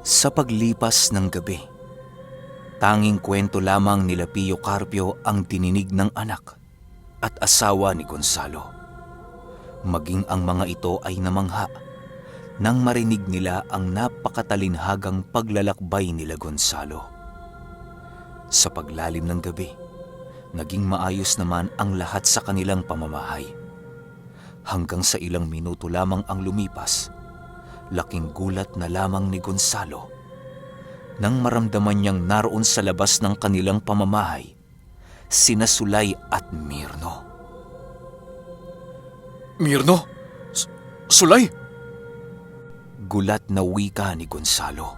Sa paglipas ng gabi, tanging kwento lamang nila Pio Carpio ang dininig ng anak at asawa ni Gonzalo. Maging ang mga ito ay namangha nang marinig nila ang napakatalinhagang paglalakbay nila Gonzalo. Sa paglalim ng gabi, naging maayos naman ang lahat sa kanilang pamamahay. Hanggang sa ilang minuto lamang ang lumipas, laking gulat na lamang ni Gonzalo nang maramdaman niyang naroon sa labas ng kanilang pamamahay sina Sulay at Mirno. Mirno? Sulay? Gulat na wika ni Gonzalo.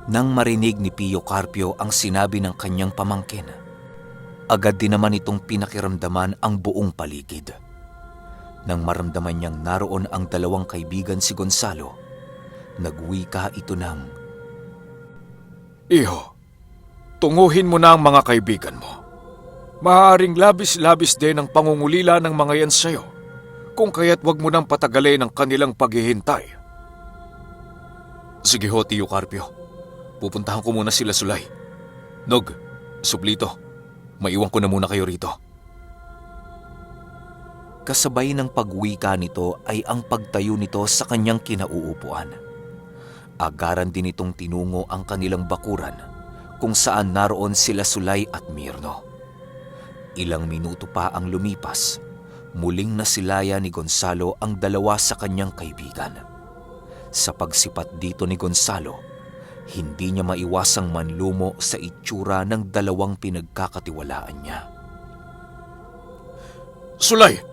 Nang marinig ni Pio Carpio ang sinabi ng kanyang pamangkin, agad din naman itong pinakiramdaman ang buong paligid. Nang maramdaman niyang naroon ang dalawang kaibigan si Gonzalo, nagwika ito ng, Iho, tunguhin mo na ang mga kaibigan mo. Maaaring labis-labis din ang pangungulila ng mga yan sa'yo, kung kaya't wag mo nang patagalin ang kanilang paghihintay. Sige ho, Tio Carpio. Pupuntahan ko muna sila Sulay. Nog, Suplito, maiwan ko na muna kayo rito. Kasabay ng pagwika nito ay ang pagtayo nito sa kanyang kinauupuan. Agaran din itong tinungo ang kanilang bakuran kung saan naroon sila Sulay at Mirno. Ilang minuto pa ang lumipas, muling nasilaya ni Gonzalo ang dalawa sa kanyang kaibigan. Sa pagsipat dito ni Gonzalo, hindi niya maiwasang manlumo sa itsura ng dalawang pinagkakatiwalaan niya. Sulay!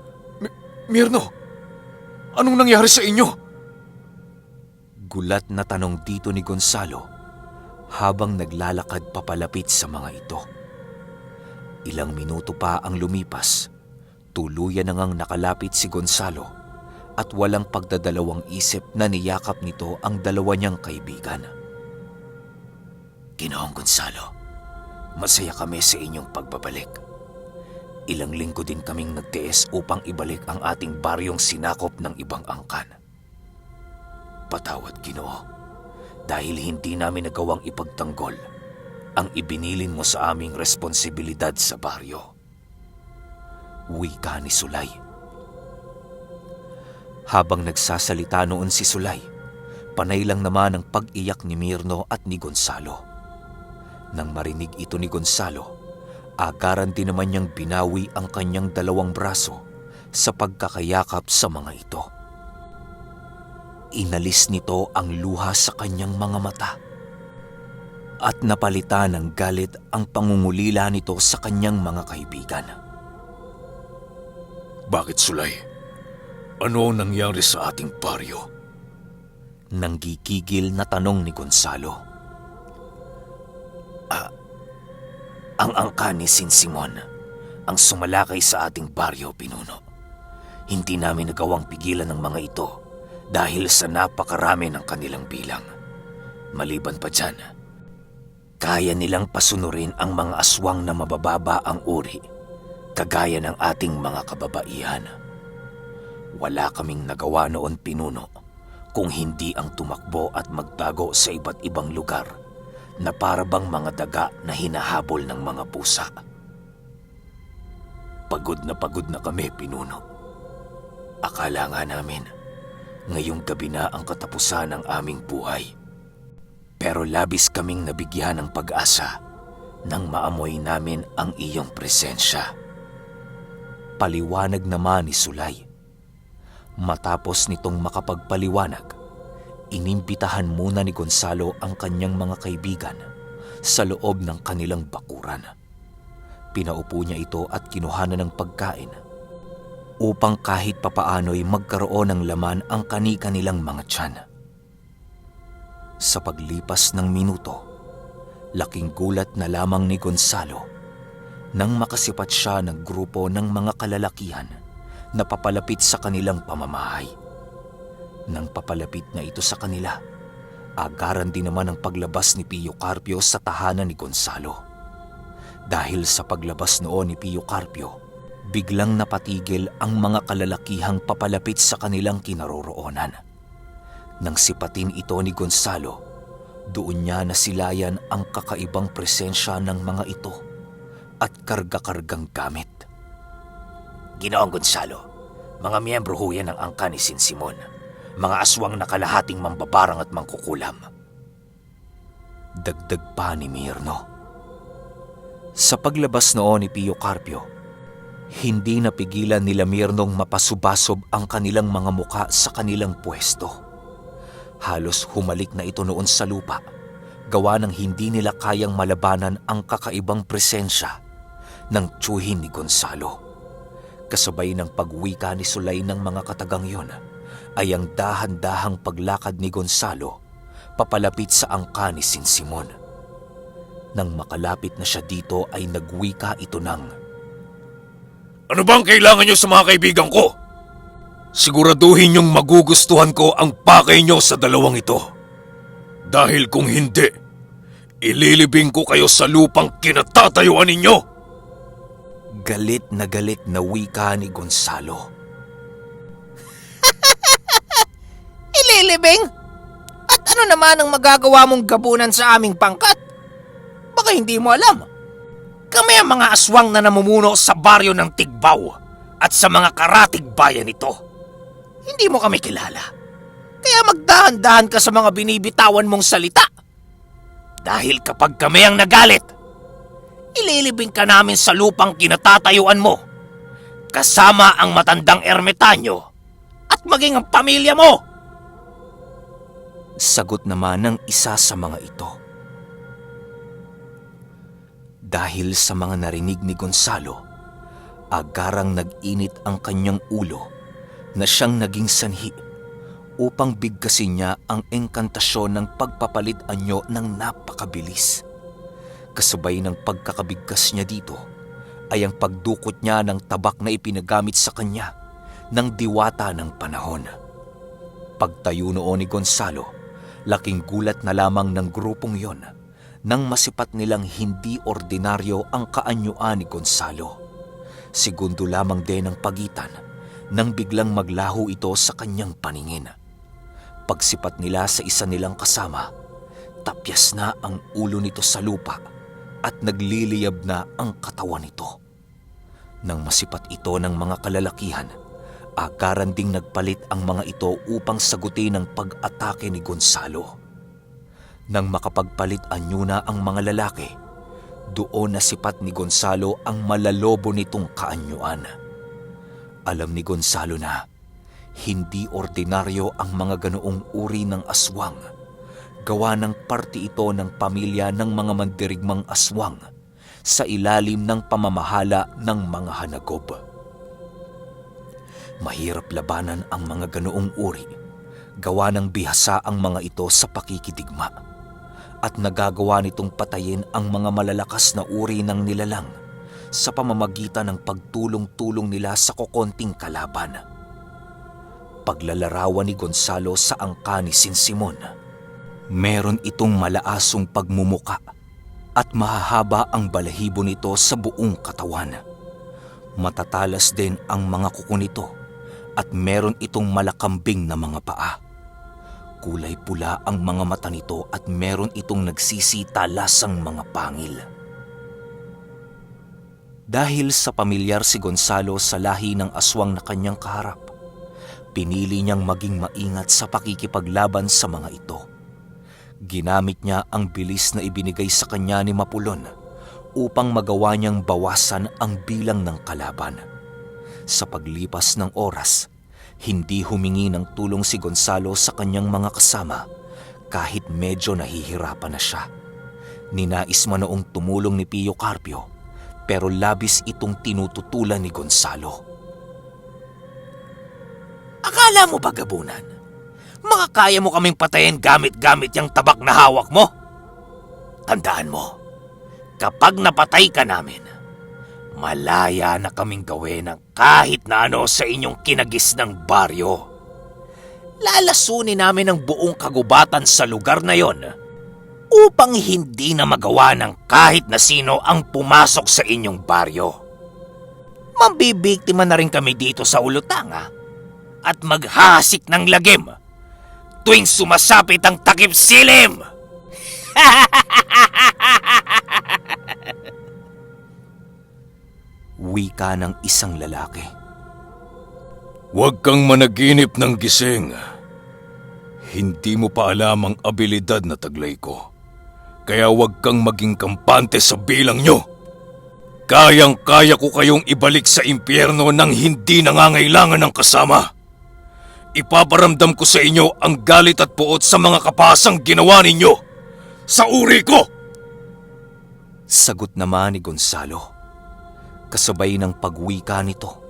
Mirno! Anong nangyari sa inyo? Gulat na tanong dito ni Gonzalo habang naglalakad papalapit sa mga ito. Ilang minuto pa ang lumipas, tuluyan na ngang nakalapit si Gonzalo at walang pagdadalawang isip na niyakap nito ang dalawa niyang kaibigan. Ginoong Gonzalo, masaya kami sa inyong pagbabalik. Ilang linggo din kaming nagtiis upang ibalik ang ating baryong sinakop ng ibang angkan. Patawad, Ginoo, dahil hindi namin nagawang ipagtanggol ang ibinilin mo sa aming responsibilidad sa baryo. Wika ni Sulay. Habang nagsasalita noon si Sulay, panay lang naman ang pag-iyak ni Mirno at ni Gonzalo. Nang marinig ito ni Gonzalo, agaran din naman niyang binawi ang kanyang dalawang braso sa pagkakayakap sa mga ito. Inalis nito ang luha sa kanyang mga mata at napalitan ng galit ang pangungulila nito sa kanyang mga kaibigan. Bakit, Sulay? Ano nangyari sa ating baryo? Nanggigigil na tanong ni Gonzalo. Ang angka ni Sin Simon ang sumalakay sa ating baryo, Pinuno. Hindi namin nagawang pigilan ng mga ito dahil sa napakarami ng kanilang bilang. Maliban pa dyan, kaya nilang pasunurin ang mga aswang na mabababa ang uri, kagaya ng ating mga kababaihan. Wala kaming nagawa noon, Pinuno, kung hindi ang tumakbo at magtago sa iba't ibang lugar na parabang mga daga na hinahabol ng mga pusa. Pagod na kami, Pinuno. Akala nga namin, ngayong gabi na ang katapusan ng aming buhay. Pero labis kaming nabigyan ng pag-asa nang maamoy namin ang iyong presensya. Paliwanag naman ni Sulay. Matapos nitong makapagpaliwanag, inimbitahan muna ni Gonzalo ang kanyang mga kaibigan sa loob ng kanilang bakuran. Pinaupo niya ito at kinuhanan ng pagkain upang kahit papaano'y magkaroon ng laman ang kani-kanilang mga tiyan. Sa paglipas ng minuto, laking gulat na lamang ni Gonzalo nang makasipat siya ng grupo ng mga kalalakihan na papalapit sa kanilang pamamahay. Nang papalapit na ito sa kanila, agaran din naman ang paglabas ni Pio Carpio sa tahanan ni Gonzalo. Dahil sa paglabas noon ni Pio Carpio, biglang napatigil ang mga kalalakihang papalapit sa kanilang kinaroroonan. Nang sipatin ito ni Gonzalo, doon niya nasilayan ang kakaibang presensya ng mga ito at karga-kargang gamit. Ginoong Gonzalo, mga miyembro ho yan ng angka ni Sin Simon. Mga aswang na kalahating mambabarang at mangkukulam. Dagdag pa ni Mirno. Sa paglabas noon ni Pio Carpio, hindi napigilan nila Mirnong mapasubasob ang kanilang mga muka sa kanilang pwesto. Halos humalik na ito noon sa lupa, gawa ng hindi nila kayang malabanan ang kakaibang presensya ng tiyuhin ni Gonzalo. Kasabay ng pagwika ni Sulay ng mga katagang yon, ay ang dahan-dahang paglakad ni Gonzalo papalapit sa angka ni Sin Simon. Nang makalapit na siya dito ay nagwika ito ng, Ano bang kailangan niyo sa mga kaibigan ko? Siguraduhin niyong magugustuhan ko ang pakay niyo sa dalawang ito. Dahil kung hindi, ililibing ko kayo sa lupang kinatatayuan ninyo. galit na wika ni Gonzalo. Ililibing? At ano naman ang magagawa mong gabunan sa aming pangkat? Baka hindi mo alam. Kami ang mga aswang na namumuno sa baryo ng Tigbaw at sa mga karatig bayan nito. Hindi mo kami kilala. Kaya magdahan-dahan ka sa mga binibitawan mong salita. Dahil kapag kami ang nagalit, ililibing ka namin sa lupang kinatatayuan mo, kasama ang matandang ermitanyo at maging ang pamilya mo. Sagot naman ng isa sa mga ito. Dahil sa mga narinig ni Gonzalo, agarang nag-init ang kanyang ulo na siyang naging sanhi upang bigkasin niya ang engkantasyon ng pagpapalit anyo ng napakabilis. Kasabay ng pagkakabigkas niya dito ay ang pagdukot niya ng tabak na ipinagamit sa kanya ng diwata ng panahon. Pagtayo noon ni Gonzalo, laking gulat na lamang ng grupong yon nang masipat nilang hindi ordinaryo ang kaanyuan ni Gonzalo. Segundo lamang din ang pagitan nang biglang maglaho ito sa kanyang paningin. Pagsipat nila sa isa nilang kasama, tapyas na ang ulo nito sa lupa at nagliliyab na ang katawan nito. Nang masipat ito ng mga kalalakihan, agaran ding nagpalit ang mga ito upang sagutin ang pag-atake ni Gonzalo. Nang makapagpalit anyo na ang mga lalaki, doon nasipat ni Gonzalo ang malalobo nitong kaanyuan. Alam ni Gonzalo na hindi ordinaryo ang mga ganoong uri ng aswang. Gawa ng parte ito ng pamilya ng mga mandirigmang aswang sa ilalim ng pamamahala ng mga hanagob. Mahirap labanan ang mga ganoong uri, gawa ng bihasa ang mga ito sa pakikidigma, at nagagawa nitong patayin ang mga malalakas na uri ng nilalang sa pamamagitan ng pagtulong-tulong nila sa kokonting kalaban. Paglalarawan ni Gonzalo sa angka ni Sin Simon, meron itong malaasong pagmumuka at mahahaba ang balahibo nito sa buong katawan. Matatalas din ang mga kuko nito at meron itong malakambing na mga paa. Kulay pula ang mga mata nito at meron itong nagsisitalasang mga pangil. Dahil sa pamilyar si Gonzalo sa lahi ng aswang na kanyang kaharap, pinili niyang maging maingat sa pakikipaglaban sa mga ito. Ginamit niya ang bilis na ibinigay sa kanya ni Mapulon upang magawa niyang bawasan ang bilang ng kalaban. Sa paglipas ng oras, hindi humingi ng tulong si Gonzalo sa kanyang mga kasama kahit medyo nahihirapan na siya. Ninais man noong tumulong ni Pio Carpio pero labis itong tinututulan ni Gonzalo. Akala mo ba, gabunan? Makakaya mo kaming patayin gamit-gamit yung tabak na hawak mo? Tandaan mo, kapag napatay ka namin, malaya na kaming gawin ang kahit na ano sa inyong kinagis ng baryo. Lalasunin namin ang buong kagubatan sa lugar na yon upang hindi na magawa ng kahit na sino ang pumasok sa inyong baryo. Mambibiktima na rin kami dito sa Ulutanga at maghahasik ng lagim tuwing sumasapit ang takip silim. Wika ng isang lalaki. Huwag kang managinip ng gising. Hindi mo pa alam ang abilidad na taglay ko. Kaya huwag kang maging kampante sa bilang nyo. Kayang-kaya ko kayong ibalik sa impyerno nang hindi nangangailangan ng kasama. Ipaparamdam ko sa inyo ang galit at puot sa mga kapahasang ginawa ninyo. Sa uri ko! Sagot naman ni Gonzalo. Kasabay ng pagwika nito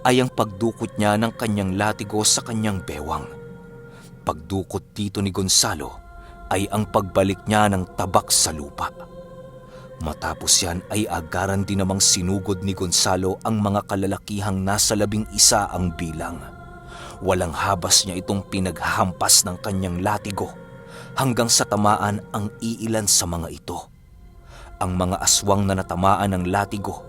ay ang pagdukot niya ng kanyang latigo sa kanyang bewang. Pagdukot dito ni Gonzalo ay ang pagbalik niya ng tabak sa lupa. Matapos yan ay agaran din namang sinugod ni Gonzalo ang mga kalalakihang nasa 11 ang bilang. Walang habas niya itong pinaghahampas ng kanyang latigo hanggang sa tamaan ang iilan sa mga ito. Ang mga aswang na natamaan ng latigo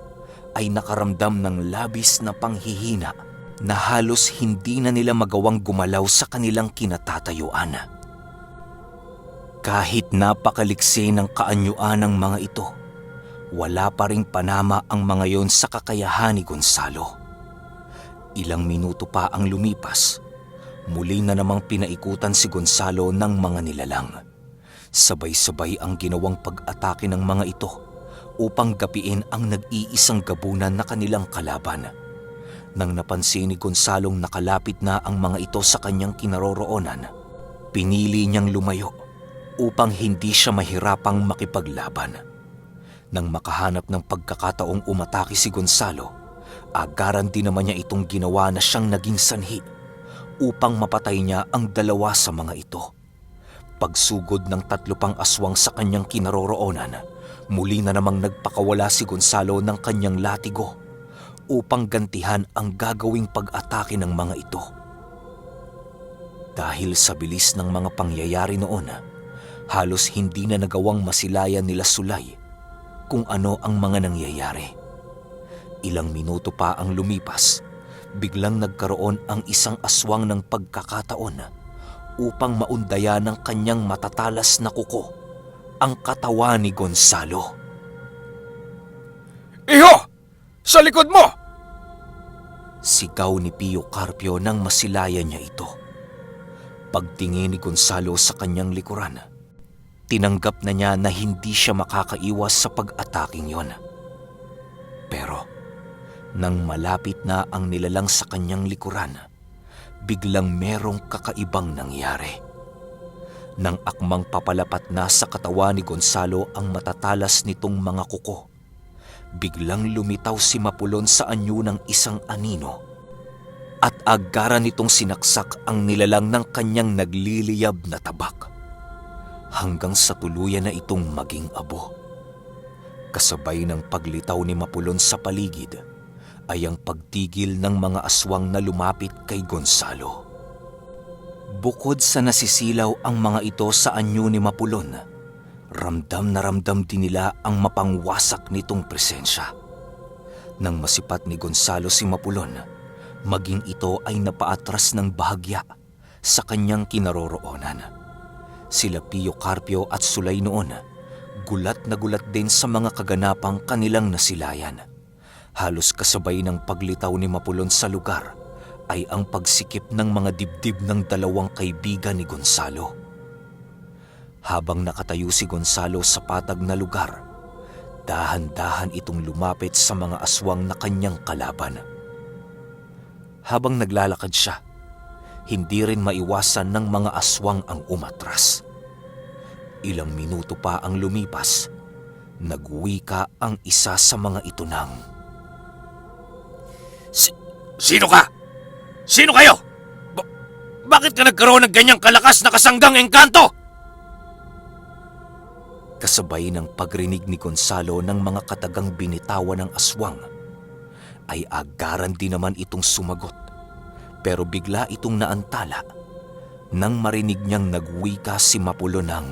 ay nakaramdam ng labis na panghihina na halos hindi na nila magawang gumalaw sa kanilang kinatatayuan. Kahit napakaliksi ng kaanyuan ng mga ito, wala pa ring panama ang mga yon sa kakayahan ni Gonzalo. Ilang minuto pa ang lumipas, muli na namang pinaikutan si Gonzalo ng mga nilalang. Sabay-sabay ang ginawang pag-atake ng mga ito upang gapiin ang nag-iisang gabunan na kanilang kalaban. Nang napansin ni Gonzalong nakalapit na ang mga ito sa kanyang kinaroroonan, pinili niyang lumayo upang hindi siya mahirapang makipaglaban. Nang makahanap ng pagkakataong umatake si Gonzalo, agaran din naman niya itong ginawa na siyang naging sanhi upang mapatay niya ang dalawa sa mga ito. Pagsugod ng 3 pang aswang sa kanyang kinaroroonan, muli na namang nagpakawala si Gonzalo ng kanyang latigo upang gantihan ang gagawing pag-atake ng mga ito. Dahil sa bilis ng mga pangyayari noon, halos hindi na nagawang masilayan nila Sulay kung ano ang mga nangyayari. Ilang minuto pa ang lumipas, biglang nagkaroon ang isang aswang ng pagkakataon upang maundaya ng kanyang matatalas na kuko ang katawan ni Gonzalo. Iho! Sa likod mo! Sigaw ni Pio Carpio nang masilayan niya ito. Pagtingin ni Gonzalo sa kanyang likuran, tinanggap na niya na hindi siya makakaiwas sa pag-ataking yon. Pero nang malapit na ang nilalang sa kanyang likuran, biglang merong kakaibang nangyari. Nang akmang papalapat na sa katawan ni Gonzalo ang matatalas nitong mga kuko, biglang lumitaw si Mapulon sa anyo ng isang anino at agaran nitong sinaksak ang nilalang ng kanyang nagliliyab na tabak hanggang sa tuluyan na itong maging abo. Kasabay ng paglitaw ni Mapulon sa paligid ay ang pagtigil ng mga aswang na lumapit kay Gonzalo. Bukod sa nasisilaw ang mga ito sa anyo ni Mapulon, ramdam na ramdam din nila ang mapangwasak nitong presensya. Nang masipat ni Gonzalo si Mapulon, maging ito ay napaatras ng bahagya sa kanyang kinaroroonan. Sila Pio Carpio at Sulay noon, gulat na gulat din sa mga kaganapang kanilang nasilayan. Halos kasabay ng paglitaw ni Mapulon sa lugar ay ang pagsikip ng mga dibdib ng 2 kaibigan ni Gonzalo. Habang nakatayo si Gonzalo sa patag na lugar, dahan-dahan itong lumapit sa mga aswang na kanyang kalaban. Habang naglalakad siya, hindi rin maiwasan ng mga aswang ang umatras. Ilang minuto pa ang lumipas, nagwika ang isa sa mga ito ng, Sino ka? Sino kayo? Bakit ka nagkaroon ng ganyang kalakas na kasanggang engkanto? Kasabay ng pagrinig ni Gonzalo ng mga katagang binitawan ng aswang, ay agaran din naman itong sumagot. Pero bigla itong naantala nang marinig niyang nagwika si Mapulon ng,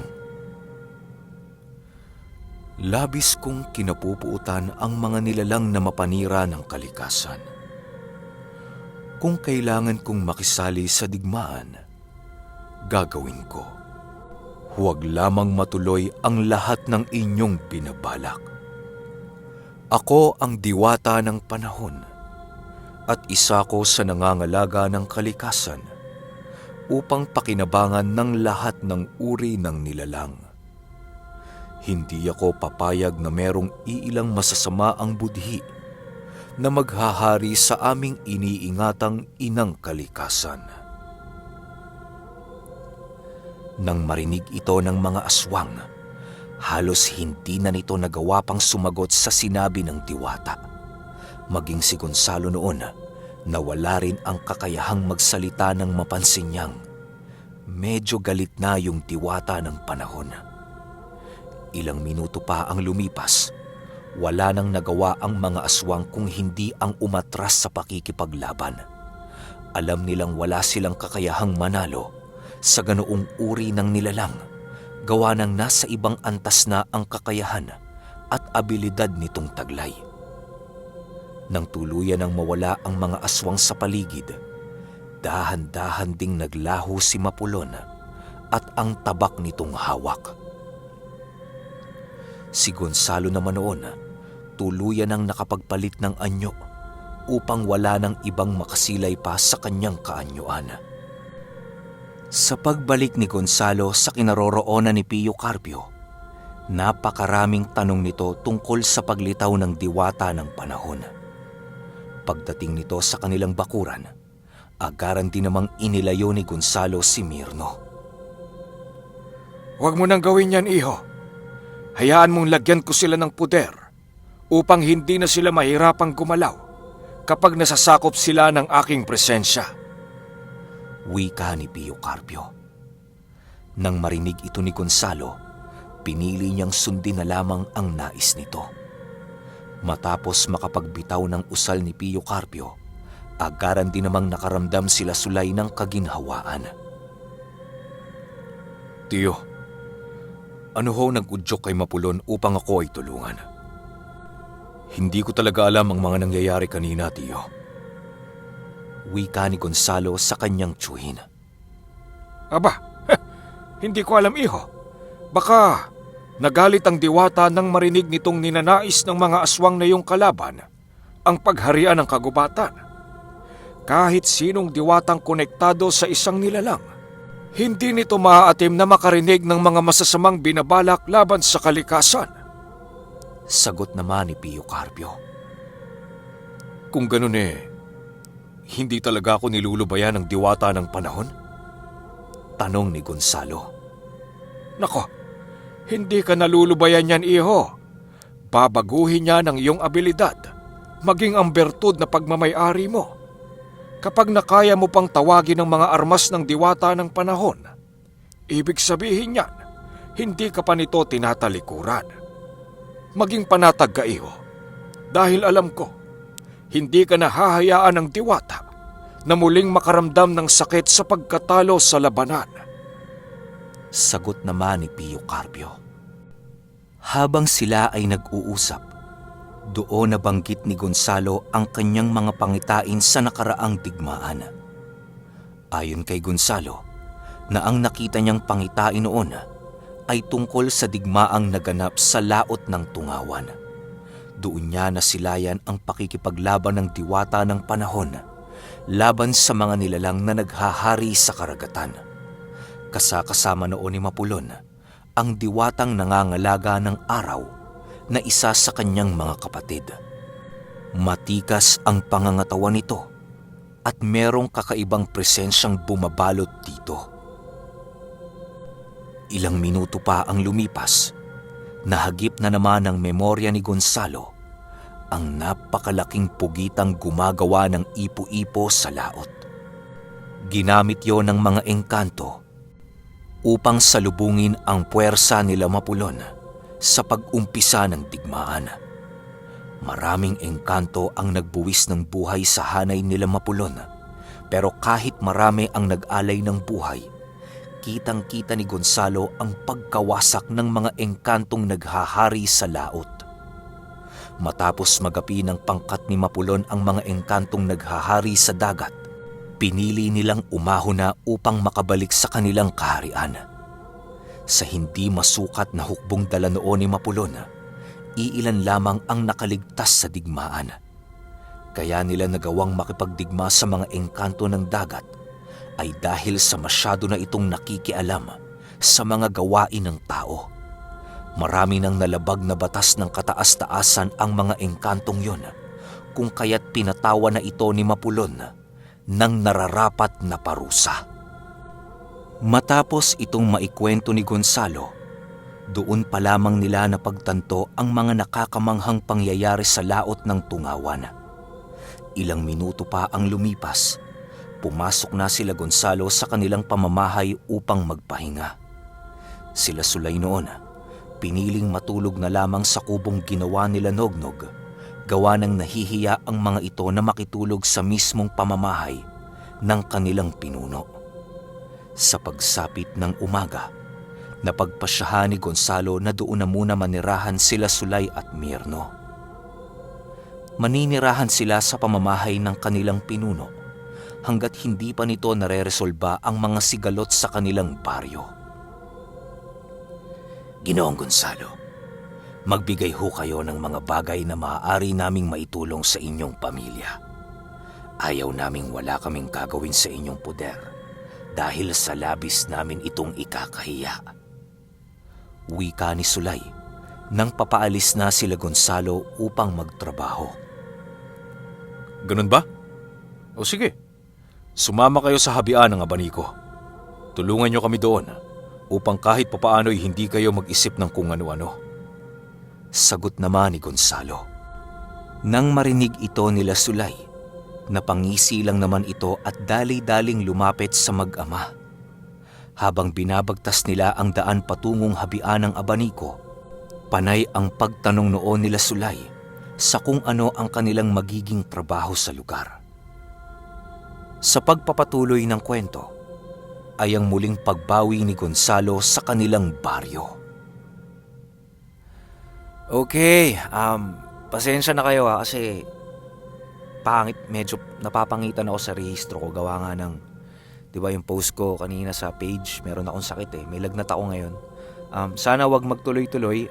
labis kong kinapupuutan ang mga nilalang na mapanira ng kalikasan. Kung kailangan kong makisali sa digmaan, gagawin ko. Huwag lamang matuloy ang lahat ng inyong binabalak. Ako ang diwata ng panahon at isa ko sa nangangalaga ng kalikasan upang pakinabangan ng lahat ng uri ng nilalang. Hindi ako papayag na merong iilang masasama ang budhi na maghahari sa aming iniingatang inang kalikasan. Nang marinig ito ng mga aswang, halos hindi na nito nagawa pang sumagot sa sinabi ng diwata. Maging si Gonzalo noon, nawala rin ang kakayahang magsalita ng mapansin niyang medyo galit na yung diwata ng panahon. Ilang minuto pa ang lumipas, wala nang nagawa ang mga aswang kung hindi ang umatras sa pakikipaglaban. Alam nilang wala silang kakayahang manalo sa ganoong uri ng nilalang, gawa ng nasa ibang antas na ang kakayahan at abilidad nitong taglay. Nang tuluyan ng mawala ang mga aswang sa paligid, dahan-dahan ding naglaho si Mapulon at ang tabak nitong hawak. Si Gonzalo naman noon, tuluyan ang nakapagpalit ng anyo upang wala ng ibang makasilay pa sa kanyang kaanyuan. Sa pagbalik ni Gonzalo sa kinaroroonan ni Pio Carpio, napakaraming tanong nito tungkol sa paglitaw ng diwata ng panahon. Pagdating nito sa kanilang bakuran, agaran din namang inilayo ni Gonzalo si Mirno. Huwag mo nang gawin yan, iho. Hayaan mong lagyan ko sila ng puder upang hindi na sila mahirapang gumalaw kapag nasasakop sila ng aking presensya. Wika ni Pio Carpio. Nang marinig ito ni Gonzalo, pinili niyang sundin na lamang ang nais nito. Matapos makapagbitaw ng usal ni Pio Carpio, agaran din namang nakaramdam sila Sulay ng kaginhawaan. Tiyo, ano ho nag-udyok kay Mapulon upang ako ay tulungan? Hindi ko talaga alam ang mga nangyayari kanina, Tiyo. Wika ni Gonzalo sa kanyang tsuhin. Aba, hindi ko alam, iho. Baka nagalit ang diwata nang marinig nitong ninanais ng mga aswang na iyong kalaban ang pagharian ng kagubatan. Kahit sinong diwatang konektado sa isang nilalang, hindi nito maaatim na makarinig ng mga masasamang binabalak laban sa kalikasan. Sagot naman ni Pio Carpio. Kung ganun hindi talaga ako nilulubayan ng diwata ng panahon? Tanong ni Gonzalo. Nako, hindi ka nalulubayan yan, iho. Babaguhin niya ng iyong abilidad, maging ang bertud na pagmamay-ari mo. Kapag nakaya mo pang tawagin ang mga armas ng diwata ng panahon, ibig sabihin niyan, hindi ka pa nito tinatalikuran. Maging panatag ka, iho, dahil alam ko, hindi ka nahahayaan ng diwata na muling makaramdam ng sakit sa pagkatalo sa labanan. Sagot naman ni Pio Carpio. Habang sila ay nag-uusap, doon nabanggit ni Gonzalo ang kanyang mga pangitain sa nakaraang digmaan. Ayon kay Gonzalo, na ang nakita niyang pangitain noon ay tungkol sa digmaang naganap sa laot ng Tungawan. Doon niya nasilayan ang pakikipaglaban ng diwata ng panahon laban sa mga nilalang na naghahari sa karagatan. Kasama noon ni Mapulon ang diwatang nangangalaga ng araw na isa sa kanyang mga kapatid. Matikas ang pangangatawan nito at merong kakaibang presensyang bumabalot dito. Ilang minuto pa ang lumipas, nahagip na naman ng memorya ni Gonzalo ang napakalaking pugitang gumagawa ng ipo-ipo sa laot. Ginamit yon ng mga engkanto upang salubungin ang puwersa nila Mapulon sa pag-umpisa ng digmaan. Maraming engkanto ang nagbuwis ng buhay sa hanay nila Mapulon, pero kahit marami ang nag-alay ng buhay, kitang-kita ni Gonzalo ang pagkawasak ng mga engkantong naghahari sa laot. Matapos magapi ng pangkat ni Mapulon ang mga engkantong naghahari sa dagat, Pinili nilang umahon na upang makabalik sa kanilang kaharian. Sa hindi masukat na hukbong dala noon ni Mapulon, iilan lamang ang nakaligtas sa digmaan. Kaya nila nagawang makipagdigma sa mga engkanto ng dagat ay dahil sa masyado na itong nakikialam sa mga gawain ng tao. Marami nang nalabag na batas ng kataas-taasan ang mga engkantong yon, kung kaya't pinatawa na ito ni Mapulon ng nararapat na parusa. Matapos itong maikwento ni Gonzalo, doon pa lamang nila napagtanto ang mga nakakamanghang pangyayari sa laot ng Tungawan. Ilang minuto pa ang lumipas, pumasok na sila Gonzalo sa kanilang pamamahay upang magpahinga. Sila Sulay noon, piniling matulog na lamang sa kubong ginawa nila Nognog, gawa ng nahihiya ang mga ito na makitulog sa mismong pamamahay ng kanilang pinuno. Sa pagsapit ng umaga, napagpasyahan ni Gonzalo na doon na muna manirahan sila Sulay at Mirno. Maninirahan sila sa pamamahay ng kanilang pinuno hanggat hindi pa nito nareresolba ang mga sigalot sa kanilang baryo. Ginoong Gonzalo, magbigay ho kayo ng mga bagay na maaari naming maitulong sa inyong pamilya. Ayaw naming wala kaming gagawin sa inyong puder dahil sa labis namin itong ikakahiya. Wika ni Sulay nang papaalis na sila Gonzalo upang magtrabaho. Ganun ba? O sige, sumama kayo sa habian ng abaniko. Tulungan niyo kami doon upang kahit papaano'y hindi kayo mag-isip ng kung ano-ano. Sagot naman ni Gonzalo. Nang marinig ito nila Sulay, napangisi lang naman ito at dali-daling lumapit sa mag-ama. Habang binabagtas nila ang daan patungong habian ng abaniko, panay ang pagtanong noon nila Sulay sa kung ano ang kanilang magiging trabaho sa lugar. Sa pagpapatuloy ng kwento, ay ang muling pagbawi ni Gonzalo sa kanilang baryo. Okay, pasensya na kayo kasi medyo napapangitan ako sa rehistro ko. Gawa nga ng, di ba yung post ko kanina sa page, meron akong sakit may lagnat ako ngayon. Sana wag magtuloy-tuloy,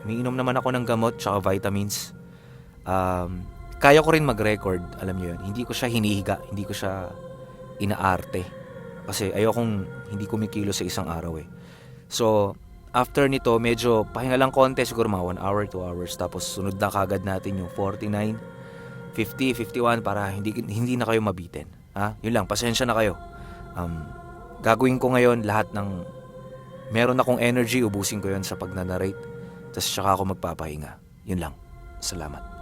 umiinom naman ako ng gamot tsaka vitamins. Kaya ko rin mag-record, alam niyo yun. Hindi ko siya hinihiga, hindi ko siya inaarte. Kasi ayokong hindi kumikilo sa isang araw So, after nito, medyo pahinga lang konti, siguro mga 1 hour, 2 hours. Tapos sunod na kagad natin yung 49, 50, 51 para hindi na kayo mabitin. Yun lang, pasensya na kayo. Gagawin ko ngayon lahat ng meron akong energy, ubusin ko yun sa pagnanarrate. Tapos saka ako magpapahinga. Yun lang. Salamat.